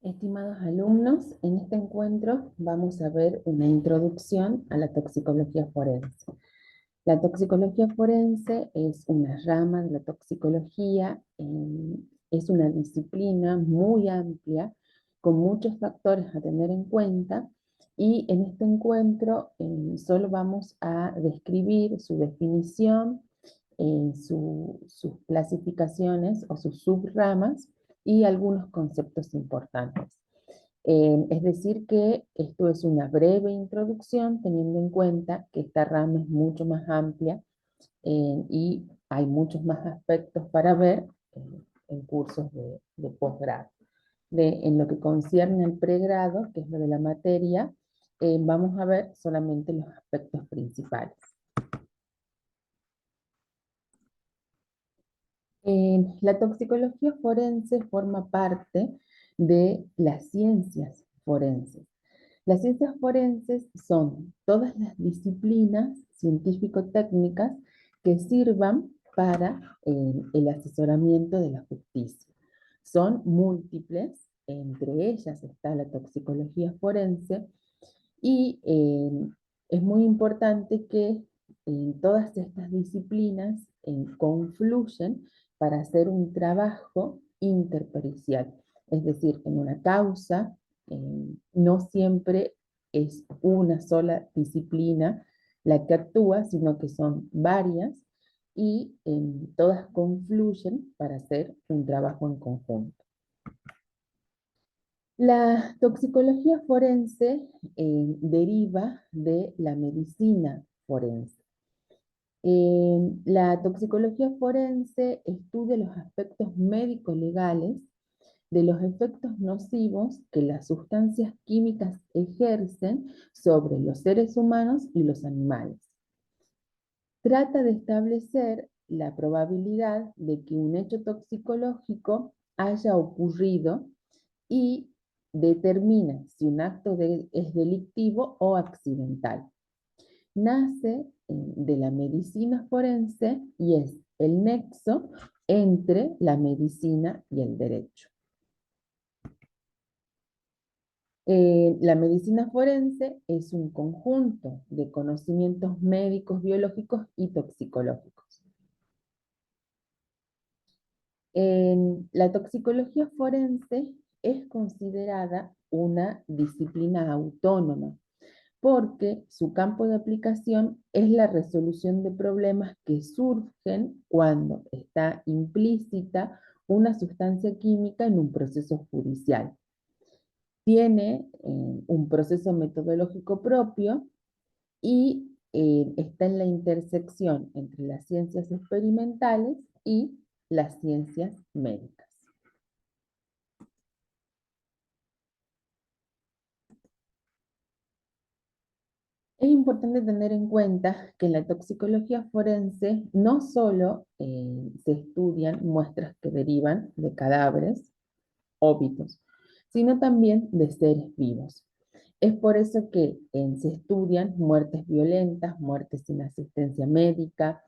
Estimados alumnos, en este encuentro vamos a ver una introducción a la toxicología forense. La toxicología forense es una rama de la toxicología, es una disciplina muy amplia, con muchos factores a tener en cuenta, y en este encuentro solo vamos a describir su definición, sus clasificaciones o sus subramas y algunos conceptos importantes. Es decir, que esto es una breve introducción, teniendo en cuenta que esta rama es mucho más amplia y hay muchos más aspectos para ver en cursos de posgrado. En lo que concierne al pregrado, que es lo de la materia, vamos a ver solamente los aspectos principales. La toxicología forense forma parte de las ciencias forenses. Las ciencias forenses son todas las disciplinas científico-técnicas que sirvan para el asesoramiento de la justicia. Son múltiples, entre ellas está la toxicología forense, y es muy importante que todas estas disciplinas confluyen para hacer un trabajo interpericial. Es decir, en una causa no siempre es una sola disciplina la que actúa, sino que son varias y todas confluyen para hacer un trabajo en conjunto. La toxicología forense deriva de la medicina forense. La toxicología forense estudia los aspectos médico-legales de los efectos nocivos que las sustancias químicas ejercen sobre los seres humanos y los animales. Trata de establecer la probabilidad de que un hecho toxicológico haya ocurrido y determina si un acto es delictivo o accidental. Nace de la medicina forense y es el nexo entre la medicina y el derecho. La medicina forense es un conjunto de conocimientos médicos, biológicos y toxicológicos. La toxicología forense es considerada una disciplina autónoma porque su campo de aplicación es la resolución de problemas que surgen cuando está implícita una sustancia química en un proceso judicial. Tiene un proceso metodológico propio y está en la intersección entre las ciencias experimentales y las ciencias médicas. Es importante tener en cuenta que en la toxicología forense no solo se estudian muestras que derivan de cadáveres, óbitos, sino también de seres vivos. Es por eso que se estudian muertes violentas, muertes sin asistencia médica,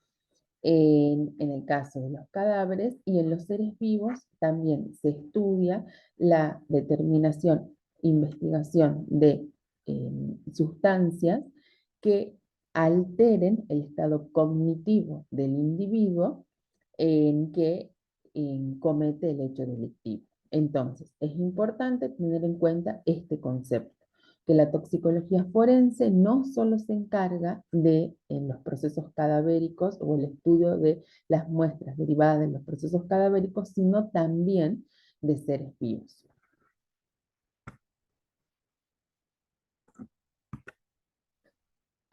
en el caso de los cadáveres, y en los seres vivos también se estudia la determinación, investigación de sustancias que alteren el estado cognitivo del individuo en que comete el hecho delictivo. Entonces, es importante tener en cuenta este concepto, que la toxicología forense no solo se encarga de los procesos cadavéricos o el estudio de las muestras derivadas de los procesos cadavéricos, sino también de seres vivos.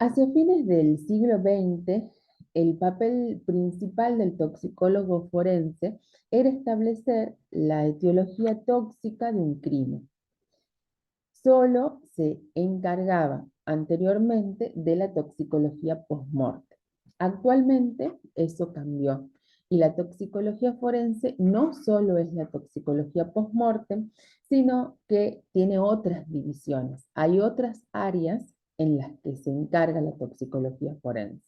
Hacia fines del siglo XX, el papel principal del toxicólogo forense era establecer la etiología tóxica de un crimen. Solo se encargaba anteriormente de la toxicología post-mortem. Actualmente eso cambió y la toxicología forense no solo es la toxicología post-mortem, sino que tiene otras divisiones. Hay otras áreas en las que se encarga la toxicología forense.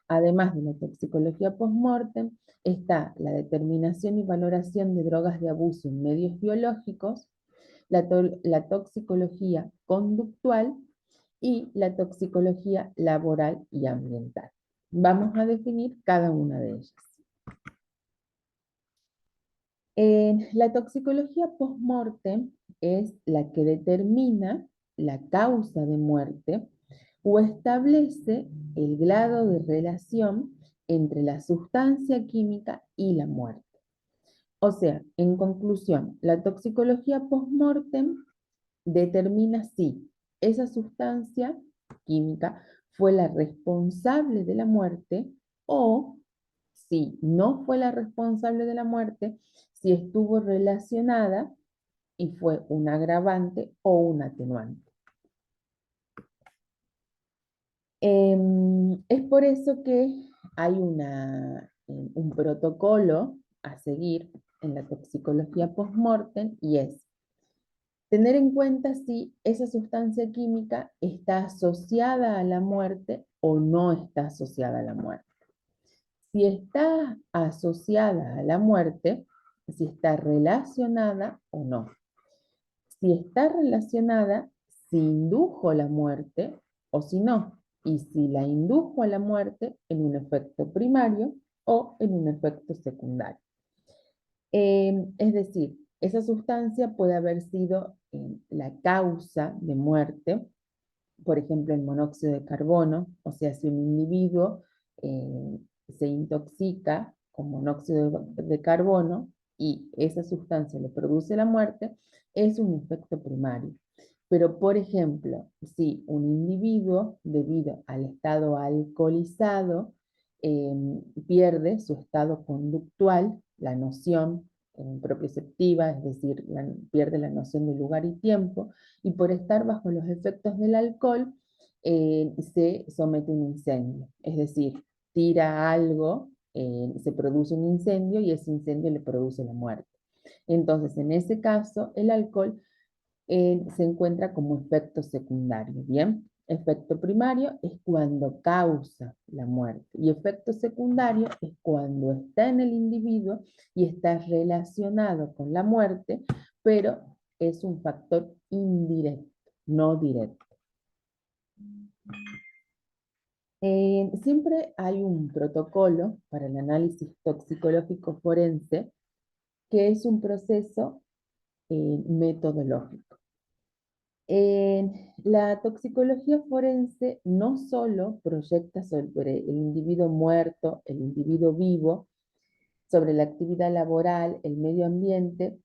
Además de la toxicología post-mortem, está la determinación y valoración de drogas de abuso en medios biológicos, la toxicología conductual y la toxicología laboral y ambiental. Vamos a definir cada una de ellas. La toxicología post-mortem es la que determina la causa de muerte o establece el grado de relación entre la sustancia química y la muerte. O sea, en conclusión, la toxicología post-mortem determina si esa sustancia química fue la responsable de la muerte o si no fue la responsable de la muerte, si estuvo relacionada y fue un agravante o un atenuante. Es por eso que hay un protocolo a seguir en la toxicología post-mortem y es tener en cuenta si esa sustancia química está asociada a la muerte o no está asociada a la muerte. Si está asociada a la muerte, si está relacionada o no. Si está relacionada, si indujo la muerte o si no. Y si la indujo a la muerte en un efecto primario o en un efecto secundario. Es decir, esa sustancia puede haber sido la causa de muerte, por ejemplo, el monóxido de carbono, o sea, si un individuo eh, se intoxica con monóxido de carbono y esa sustancia le produce la muerte, es un efecto primario. Pero, por ejemplo, si un individuo, debido al estado alcoholizado, pierde su estado conductual, la noción propioceptiva, es decir, pierde la noción de lugar y tiempo, y por estar bajo los efectos del alcohol, se somete a un incendio. Es decir, tira algo, se produce un incendio y ese incendio le produce la muerte. Entonces, en ese caso, el alcohol se encuentra como efecto secundario, ¿bien? Efecto primario es cuando causa la muerte y efecto secundario es cuando está en el individuo y está relacionado con la muerte, pero es un factor indirecto, no directo. Siempre hay un protocolo para el análisis toxicológico forense que es un proceso metodológico. La toxicología forense no solo proyecta sobre el individuo muerto, el individuo vivo, sobre la actividad laboral, el medio ambiente,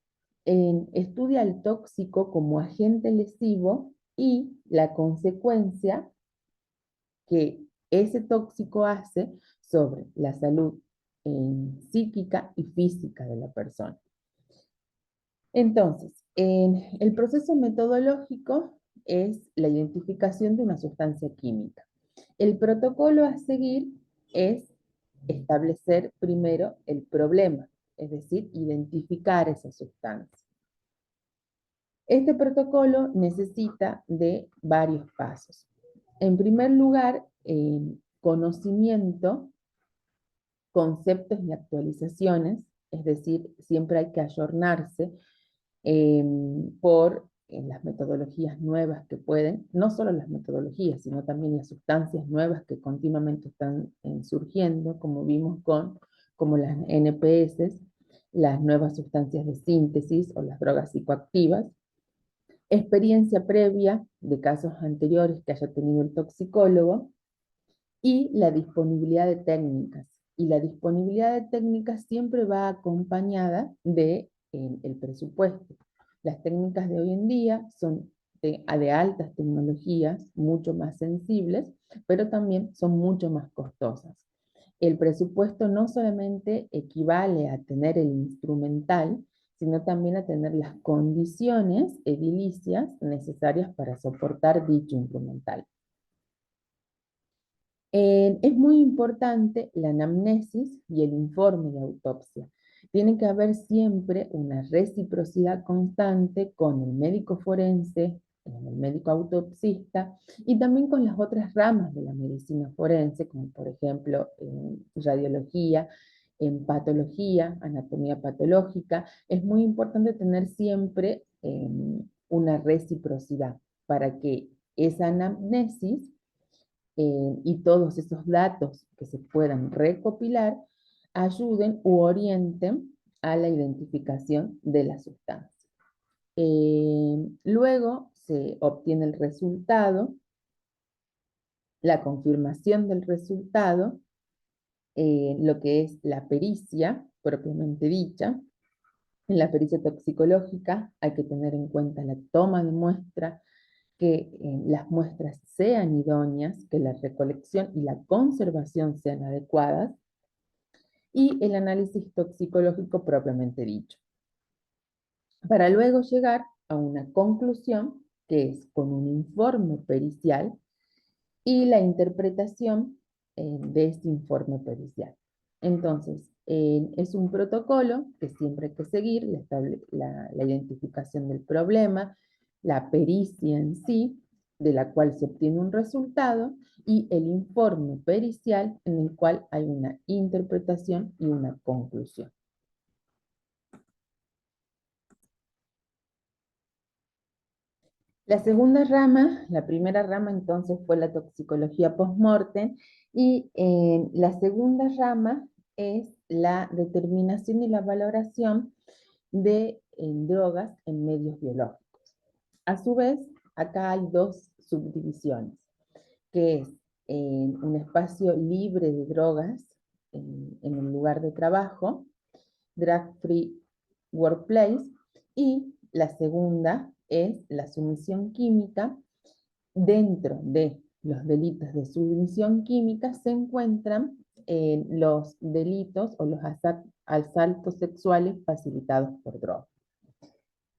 estudia al tóxico como agente lesivo y la consecuencia que ese tóxico hace sobre la salud psíquica y física de la persona. Entonces, el proceso metodológico es la identificación de una sustancia química. El protocolo a seguir es establecer primero el problema, es decir, identificar esa sustancia. Este protocolo necesita de varios pasos. En primer lugar, conocimiento, conceptos y actualizaciones, es decir, siempre hay que ayornarse eh, por las metodologías nuevas que pueden, no solo las metodologías, sino también las sustancias nuevas que continuamente están surgiendo, como vimos como las NPS, las nuevas sustancias de síntesis o las drogas psicoactivas, experiencia previa de casos anteriores que haya tenido el toxicólogo y la disponibilidad de técnicas. Y la disponibilidad de técnicas siempre va acompañada de el presupuesto. Las técnicas de hoy en día son de altas tecnologías, mucho más sensibles, pero también son mucho más costosas. El presupuesto no solamente equivale a tener el instrumental, sino también a tener las condiciones edilicias necesarias para soportar dicho instrumental. Es muy importante la anamnesis y el informe de autopsia. Tiene que haber siempre una reciprocidad constante con el médico forense, el médico autopsista y también con las otras ramas de la medicina forense, como por ejemplo en radiología, en patología, anatomía patológica. Es muy importante tener siempre una reciprocidad para que esa anamnesis y todos esos datos que se puedan recopilar ayuden u orienten a la identificación de la sustancia. Luego se obtiene el resultado, la confirmación del resultado, lo que es la pericia propiamente dicha. En la pericia toxicológica hay que tener en cuenta la toma de muestra, que las muestras sean idóneas, que la recolección y la conservación sean adecuadas, y el análisis toxicológico propiamente dicho, para luego llegar a una conclusión que es con un informe pericial y la interpretación de ese informe pericial. Entonces, es un protocolo que siempre hay que seguir, la identificación del problema, la pericia en sí, de la cual se obtiene un resultado, y el informe pericial en el cual hay una interpretación y una conclusión. La segunda rama, la primera rama entonces fue la toxicología post-mortem, y la segunda rama es la determinación y la valoración de drogas en medios biológicos. A su vez, acá hay dos subdivisiones, que es un espacio libre de drogas en el lugar de trabajo, Drug Free Workplace, y la segunda es la sumisión química. Dentro de los delitos de sumisión química se encuentran los delitos o los asaltos sexuales facilitados por drogas.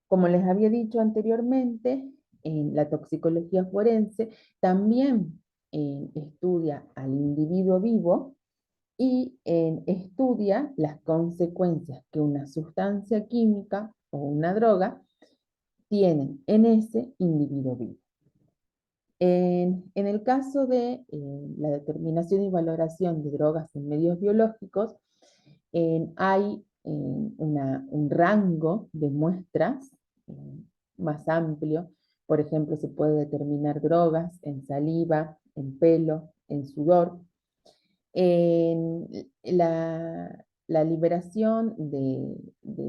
Como les había dicho anteriormente, en la toxicología forense también estudia al individuo vivo y estudia las consecuencias que una sustancia química o una droga tienen en ese individuo vivo. En el caso de la determinación y valoración de drogas en medios biológicos, hay un rango de muestras más amplio. Por ejemplo, se puede determinar drogas en saliva, en pelo, en sudor. En la liberación de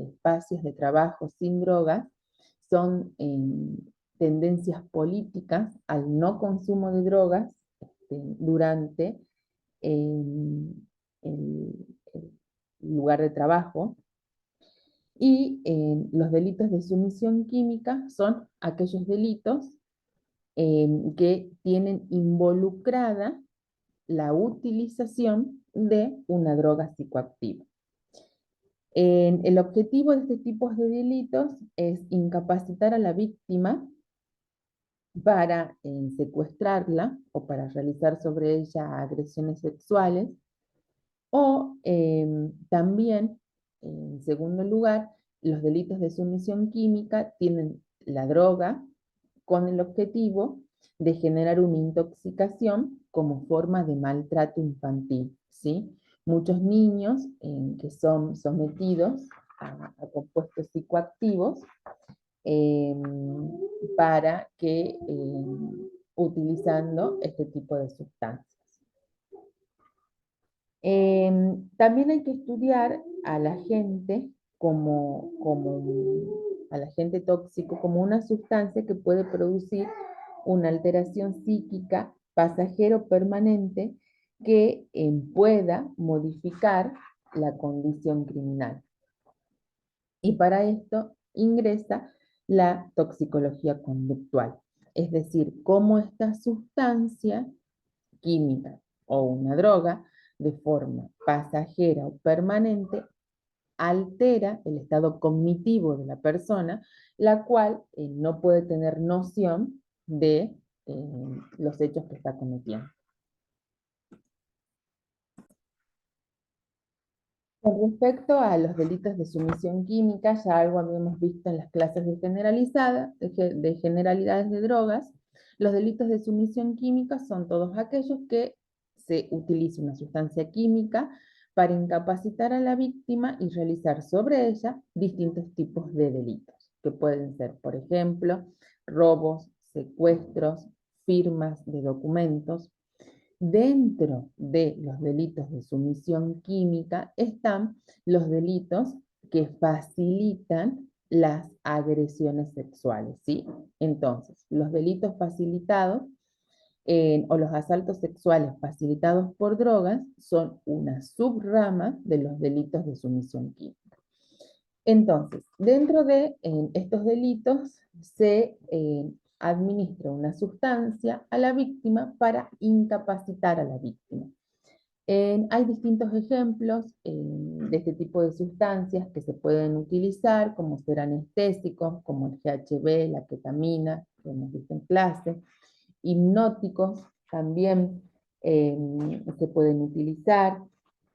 espacios de trabajo sin drogas son tendencias políticas al no consumo de drogas durante el lugar de trabajo. Y los delitos de sumisión química son aquellos delitos que tienen involucrada la utilización de una droga psicoactiva. El objetivo de este tipo de delitos es incapacitar a la víctima para secuestrarla o para realizar sobre ella agresiones sexuales, o también, en segundo lugar, los delitos de sumisión química tienen la droga con el objetivo de generar una intoxicación como forma de maltrato infantil, ¿sí? Muchos niños que son sometidos a compuestos psicoactivos eh, para que utilizando este tipo de sustancias. También hay que estudiar a la gente al agente tóxico como una sustancia que puede producir una alteración psíquica pasajera o permanente que pueda modificar la condición criminal. Y para esto ingresa la toxicología conductual, es decir, cómo esta sustancia química o una droga de forma pasajera o permanente altera el estado cognitivo de la persona, la cual no puede tener noción de los hechos que está cometiendo. Con respecto a los delitos de sumisión química, ya algo habíamos visto en las clases de generalidades de drogas. Los delitos de sumisión química son todos aquellos que se utiliza una sustancia química para incapacitar a la víctima y realizar sobre ella distintos tipos de delitos. que pueden ser, por ejemplo, robos, secuestros, firmas de documentos. Dentro de los delitos de sumisión química están los delitos que facilitan las agresiones sexuales, ¿sí? Entonces, los delitos facilitados o los asaltos sexuales facilitados por drogas son una subrama de los delitos de sumisión química. Entonces, dentro de estos delitos se administra una sustancia a la víctima para incapacitar a la víctima. Hay distintos ejemplos de este tipo de sustancias que se pueden utilizar, como ser anestésicos, como el GHB, la ketamina, que hemos visto en clase, hipnóticos también se pueden utilizar,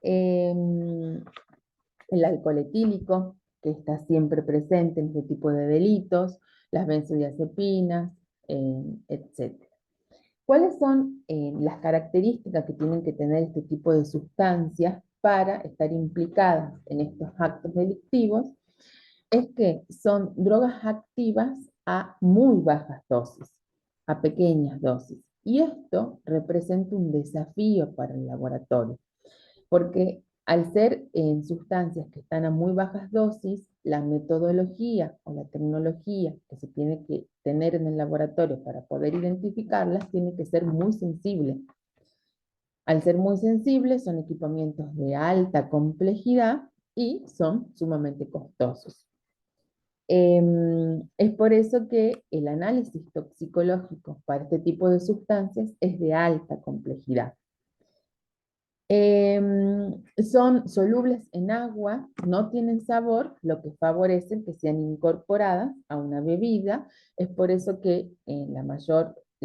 el alcohol etílico, que está siempre presente en este tipo de delitos, las benzodiazepinas, etc. ¿Cuáles son las características que tienen que tener este tipo de sustancias para estar implicadas en estos actos delictivos? Es que son drogas activas a muy bajas dosis, a pequeñas dosis. Y esto representa un desafío para el laboratorio, porque al ser en sustancias que están a muy bajas dosis, la metodología o la tecnología que se tiene que tener en el laboratorio para poder identificarlas tiene que ser muy sensible. Al ser muy sensibles, son equipamientos de alta complejidad y son sumamente costosos. Es por eso que el análisis toxicológico para este tipo de sustancias es de alta complejidad. Son solubles en agua, no tienen sabor, lo que favorece que sean incorporadas a una bebida. Es por eso que la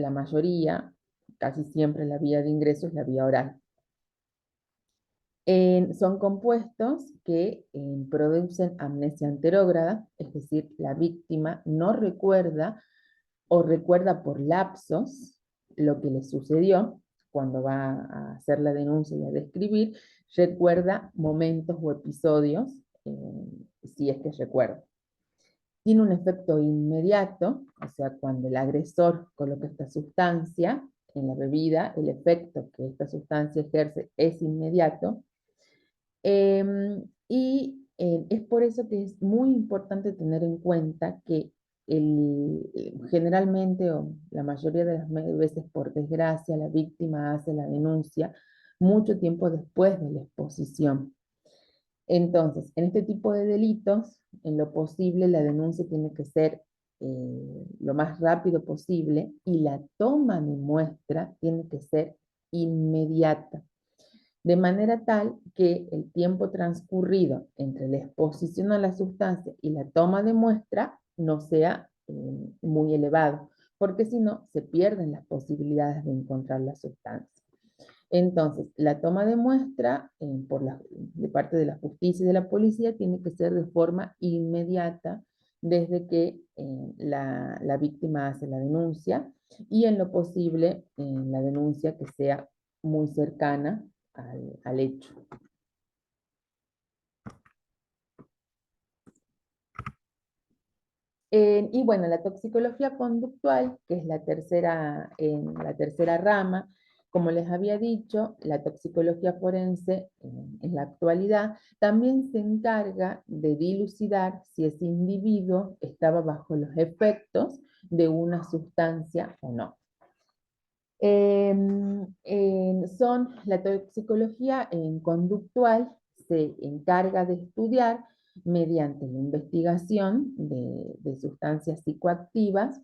mayoría, casi siempre la vía de ingreso es la vía oral. Son compuestos que producen amnesia anterógrada, es decir, la víctima no recuerda o recuerda por lapsos lo que le sucedió cuando va a hacer la denuncia y a describir, recuerda momentos o episodios, si es que recuerda. Tiene un efecto inmediato, o sea, cuando el agresor coloca esta sustancia en la bebida, el efecto que esta sustancia ejerce es inmediato. Es por eso que es muy importante tener en cuenta que generalmente, o la mayoría de las veces, por desgracia, la víctima hace la denuncia mucho tiempo después de la exposición. Entonces, en este tipo de delitos, en lo posible, la denuncia tiene que ser lo más rápido posible y la toma de muestra tiene que ser inmediata, de manera tal que el tiempo transcurrido entre la exposición a la sustancia y la toma de muestra no sea muy elevado, porque si no, se pierden las posibilidades de encontrar la sustancia. Entonces, la toma de muestra de parte de la justicia y de la policía tiene que ser de forma inmediata desde que la víctima hace la denuncia y en lo posible la denuncia que sea muy cercana al hecho. Y bueno, la toxicología conductual, que es la tercera rama, como les había dicho, la toxicología forense en la actualidad también se encarga de dilucidar si ese individuo estaba bajo los efectos de una sustancia o no. La toxicología conductual se encarga de estudiar mediante la investigación de sustancias psicoactivas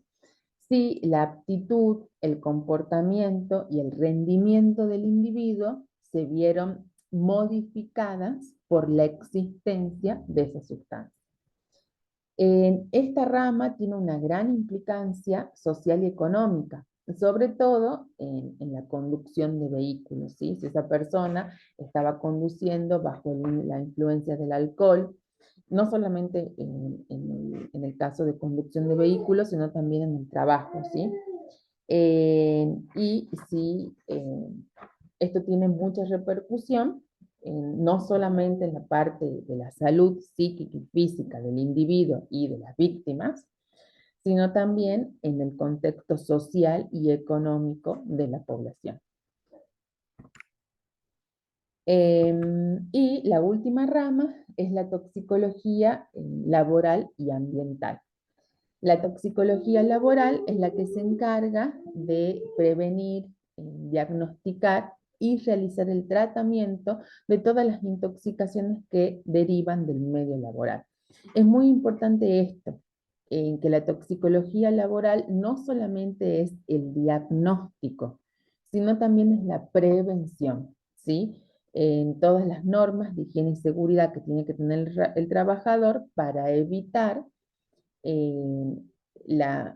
si la aptitud, el comportamiento y el rendimiento del individuo se vieron modificadas por la existencia de esa sustancia. Esta rama tiene una gran implicancia social y económica, sobre todo en la conducción de vehículos, ¿sí? Si esa persona estaba conduciendo bajo la influencia del alcohol, no solamente en el caso de conducción de vehículos, sino también en el trabajo, ¿sí? Y si esto tiene mucha repercusión no solamente en la parte de la salud psíquica y física del individuo y de las víctimas, sino también en el contexto social y económico de la población. Y la última rama es la toxicología laboral y ambiental. La toxicología laboral es la que se encarga de prevenir, diagnosticar y realizar el tratamiento de todas las intoxicaciones que derivan del medio laboral. Es muy importante esto, en que la toxicología laboral no solamente es el diagnóstico, sino también es la prevención, ¿sí? En todas las normas de higiene y seguridad que tiene que tener el trabajador para evitar eh,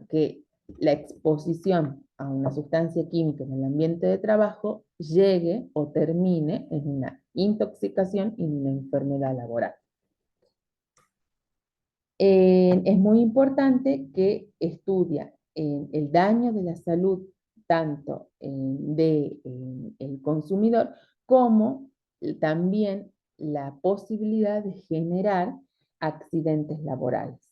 que la exposición a una sustancia química en el ambiente de trabajo llegue o termine en una intoxicación y una enfermedad laboral. Es muy importante que estudia el daño de la salud tanto del consumidor como también la posibilidad de generar accidentes laborales.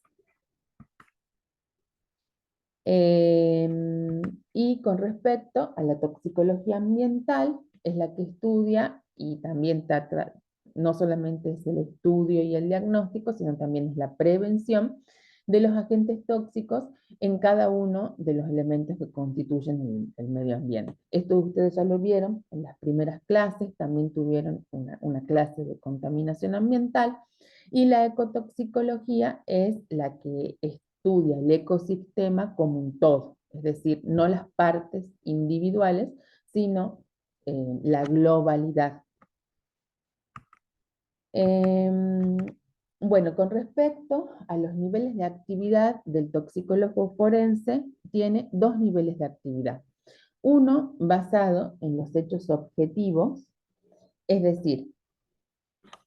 Y con respecto a la toxicología ambiental, es la que estudia y también trata, no solamente es el estudio y el diagnóstico, sino también es la prevención de los agentes tóxicos en cada uno de los elementos que constituyen el medio ambiente. Esto ustedes ya lo vieron en las primeras clases, también tuvieron una clase de contaminación ambiental, y la ecotoxicología es la que estudia el ecosistema como un todo, es decir, no las partes individuales, sino la globalidad. Eh, bueno, con respecto a los niveles de actividad del toxicólogo forense, tiene dos niveles de actividad. Uno basado en los hechos objetivos, es decir,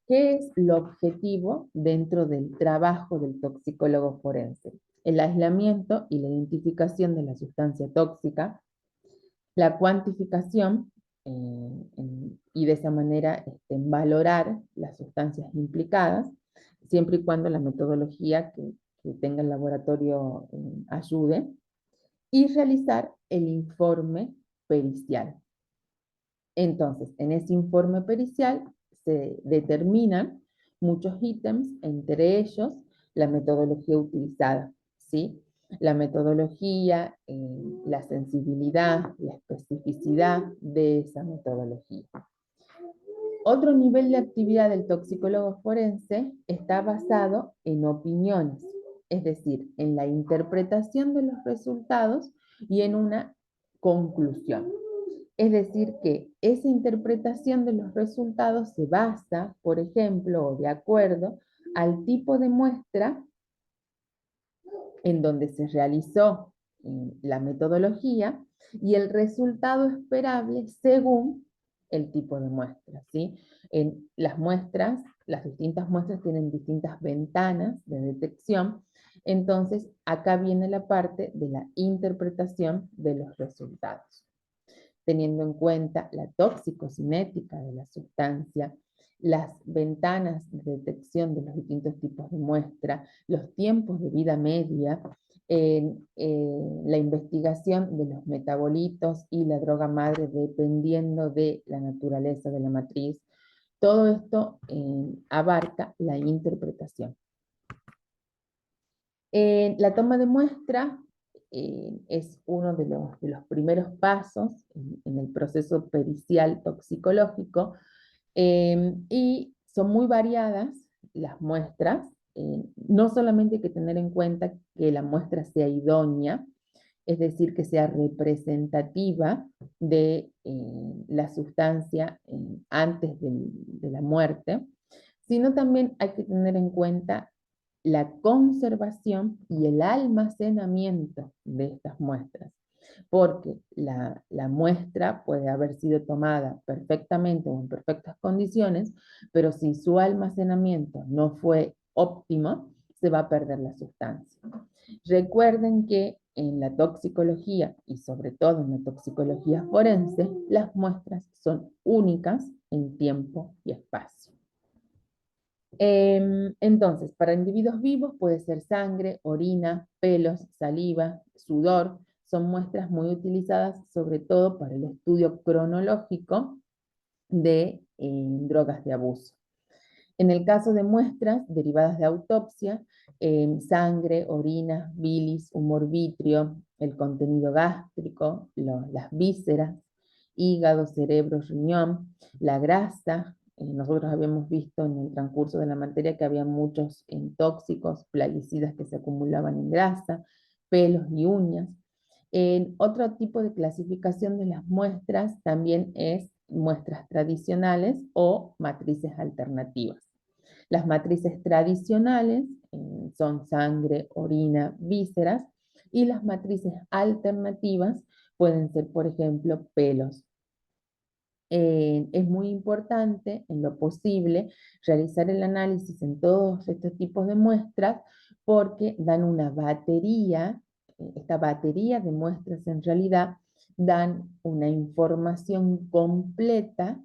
¿qué es lo objetivo dentro del trabajo del toxicólogo forense? El aislamiento y la identificación de la sustancia tóxica, la cuantificación y de esa manera valorar las sustancias implicadas, siempre y cuando la metodología que tenga el laboratorio ayude, y realizar el informe pericial. Entonces, en ese informe pericial se determinan muchos ítems, entre ellos la metodología utilizada, ¿sí? La metodología, la sensibilidad, la especificidad de esa metodología. Otro nivel de actividad del toxicólogo forense está basado en opiniones, es decir, en la interpretación de los resultados y en una conclusión. Es decir, que esa interpretación de los resultados se basa, por ejemplo, o de acuerdo al tipo de muestra en donde se realizó la metodología y el resultado esperable según el tipo de muestra, ¿sí? En las muestras, las distintas muestras tienen distintas ventanas de detección, entonces acá viene la parte de la interpretación de los resultados, teniendo en cuenta la toxicocinética de la sustancia, las ventanas de detección de los distintos tipos de muestra, los tiempos de vida media, la investigación de los metabolitos y la droga madre dependiendo de la naturaleza de la matriz. Todo esto abarca la interpretación. La toma de muestra es uno de los primeros pasos en el proceso pericial toxicológico, y son muy variadas las muestras. No solamente hay que tener en cuenta que la muestra sea idónea, es decir, que sea representativa de la sustancia antes de la muerte, sino también hay que tener en cuenta la conservación y el almacenamiento de estas muestras, porque la muestra puede haber sido tomada perfectamente o en perfectas condiciones, pero si su almacenamiento no fue óptimo, se va a perder la sustancia. Recuerden que en la toxicología y sobre todo en la toxicología forense, las muestras son únicas en tiempo y espacio. Entonces, para individuos vivos puede ser sangre, orina, pelos, saliva, sudor. Son muestras muy utilizadas sobre todo para el estudio cronológico de drogas de abuso. En el caso de muestras derivadas de autopsia, sangre, orina, bilis, humor vítreo, el contenido gástrico, las vísceras, hígado, cerebro, riñón, la grasa. Nosotros habíamos visto en el transcurso de la materia que había muchos tóxicos, plaguicidas que se acumulaban en grasa, pelos y uñas. Otro tipo de clasificación de las muestras también es muestras tradicionales o matrices alternativas. Las matrices tradicionales son sangre, orina, vísceras, y las matrices alternativas pueden ser, por ejemplo, pelos. Es muy importante, en lo posible, realizar el análisis en todos estos tipos de muestras porque dan una batería, esta batería de muestras en realidad dan una información completa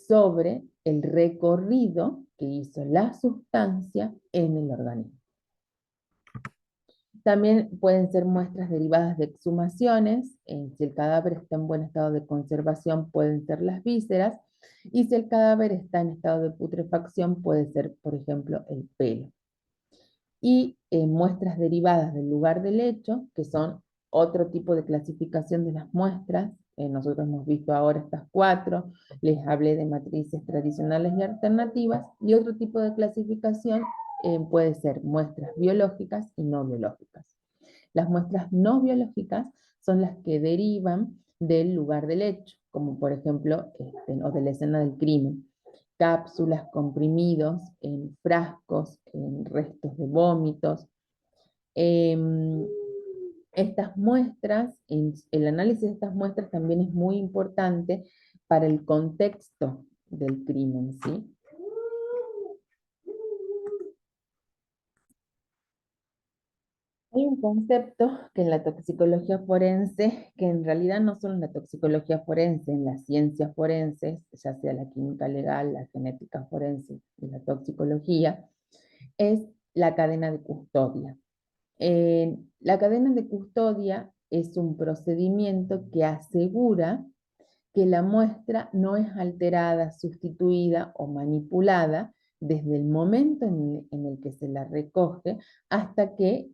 sobre el recorrido que hizo la sustancia en el organismo. También pueden ser muestras derivadas de exhumaciones. Si el cadáver está en buen estado de conservación, pueden ser las vísceras. Y si el cadáver está en estado de putrefacción, puede ser, por ejemplo, el pelo. Y muestras derivadas del lugar del hecho, que son otro tipo de clasificación de las muestras. Nosotros hemos visto ahora estas cuatro. Les hablé de matrices tradicionales y alternativas. Y otro tipo de clasificación puede ser muestras biológicas y no biológicas. Las muestras no biológicas son las que derivan del lugar del hecho, como por ejemplo, o de la escena del crimen. Cápsulas, comprimidos, en frascos, en restos de vómitos. Estas muestras, el análisis de estas muestras también es muy importante para el contexto del crimen, ¿sí? Hay un concepto que en la toxicología forense, que en realidad no solo en la toxicología forense, en las ciencias forenses, ya sea la química legal, la genética forense y la toxicología, es la cadena de custodia. La cadena de custodia es un procedimiento que asegura que la muestra no es alterada, sustituida o manipulada desde el momento en el que se la recoge hasta que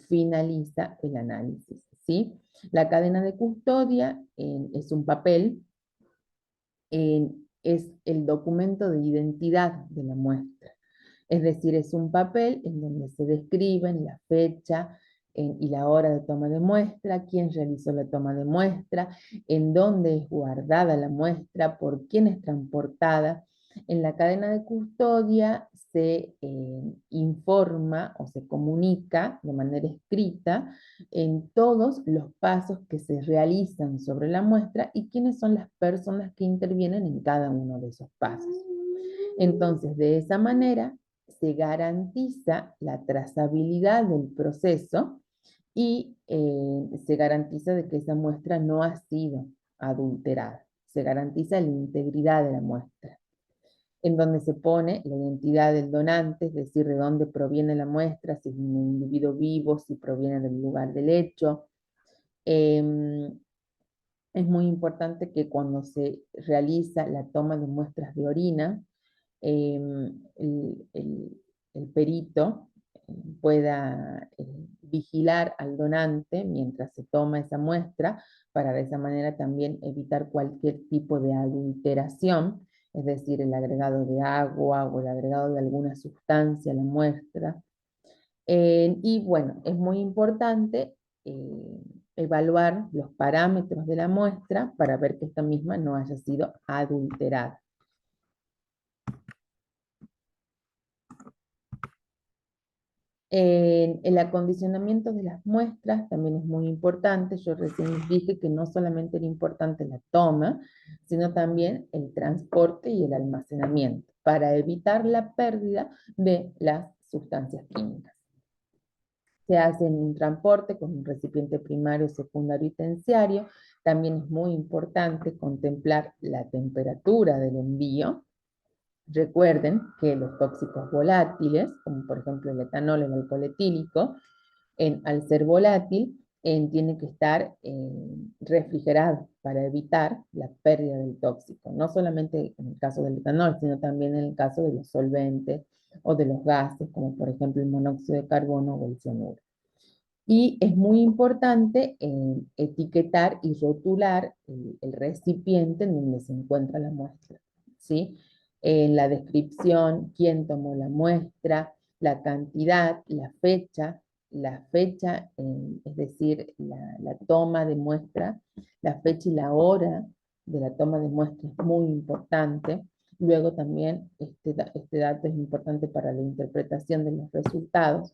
finaliza el análisis, ¿sí? La cadena de custodia es un papel, es el documento de identidad de la muestra. Es decir, es un papel en donde se describen la fecha y la hora de toma de muestra, quién realizó la toma de muestra, en dónde es guardada la muestra, por quién es transportada. En la cadena de custodia se informa o se comunica de manera escrita en todos los pasos que se realizan sobre la muestra y quiénes son las personas que intervienen en cada uno de esos pasos. Entonces, de esa manera, se garantiza la trazabilidad del proceso y se garantiza de que esa muestra no ha sido adulterada. Se garantiza la integridad de la muestra, en donde se pone la identidad del donante, es decir, de dónde proviene la muestra, si es un individuo vivo, si proviene del lugar del hecho. Es muy importante que cuando se realiza la toma de muestras de orina, el perito pueda vigilar al donante mientras se toma esa muestra para de esa manera también evitar cualquier tipo de adulteración, es decir, el agregado de agua o el agregado de alguna sustancia a la muestra. Y bueno, es muy importante evaluar los parámetros de la muestra para ver que esta misma no haya sido adulterada. El acondicionamiento de las muestras también es muy importante. Yo recién les dije que no solamente era importante la toma, sino también el transporte y el almacenamiento para evitar la pérdida de las sustancias químicas. Se hace en un transporte con un recipiente primario, secundario y terciario. También es muy importante contemplar la temperatura del envío. Recuerden que los tóxicos volátiles, como por ejemplo el etanol, el alcohol etílico, al ser volátil, tiene que estar refrigerado para evitar la pérdida del tóxico. No solamente en el caso del etanol, sino también en el caso de los solventes o de los gases, como por ejemplo el monóxido de carbono o el cianuro. Y es muy importante etiquetar y rotular el recipiente en donde se encuentra la muestra, ¿sí? En la descripción, quién tomó la muestra, la cantidad, la fecha, es decir, la toma de muestra, la fecha y la hora de la toma de muestra es muy importante. Luego también este dato es importante para la interpretación de los resultados.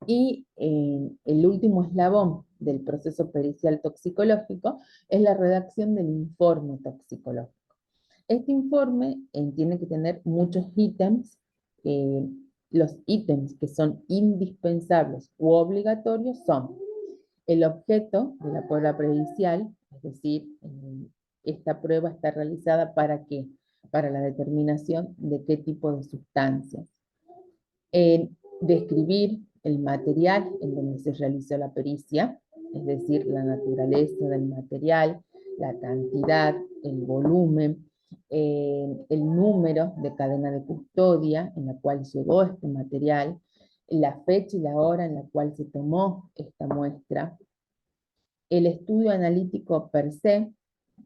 Y el último eslabón del proceso pericial toxicológico es la redacción del informe toxicológico. Este informe tiene que tener muchos ítems. eh, los ítems que son indispensables u obligatorios son el objeto de la prueba pericial, es decir, esta prueba está realizada ¿para qué? Para la determinación de qué tipo de sustancias, describir el material en donde se realizó la pericia, es decir, la naturaleza del material, la cantidad, el volumen, el número de cadena de custodia en la cual llegó este material, la fecha y la hora en la cual se tomó esta muestra, el estudio analítico per se,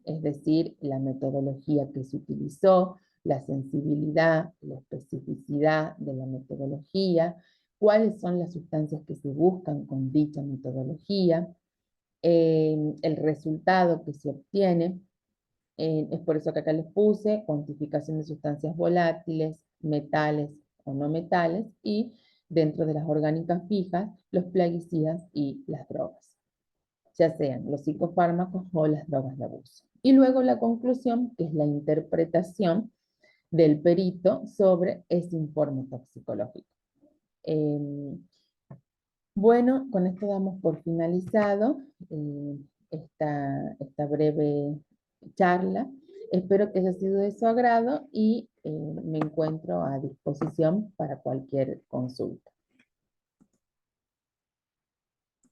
es decir, la metodología que se utilizó, la sensibilidad, la especificidad de la metodología, cuáles son las sustancias que se buscan con dicha metodología, el resultado que se obtiene. Es por eso que acá les puse cuantificación de sustancias volátiles, metales o no metales, y dentro de las orgánicas fijas, los plaguicidas y las drogas, ya sean los psicofármacos o las drogas de abuso. Y luego la conclusión, que es la interpretación del perito sobre ese informe toxicológico. Eh, bueno, con esto damos por finalizado esta breve charla. Espero que haya sido de su agrado y me encuentro a disposición para cualquier consulta.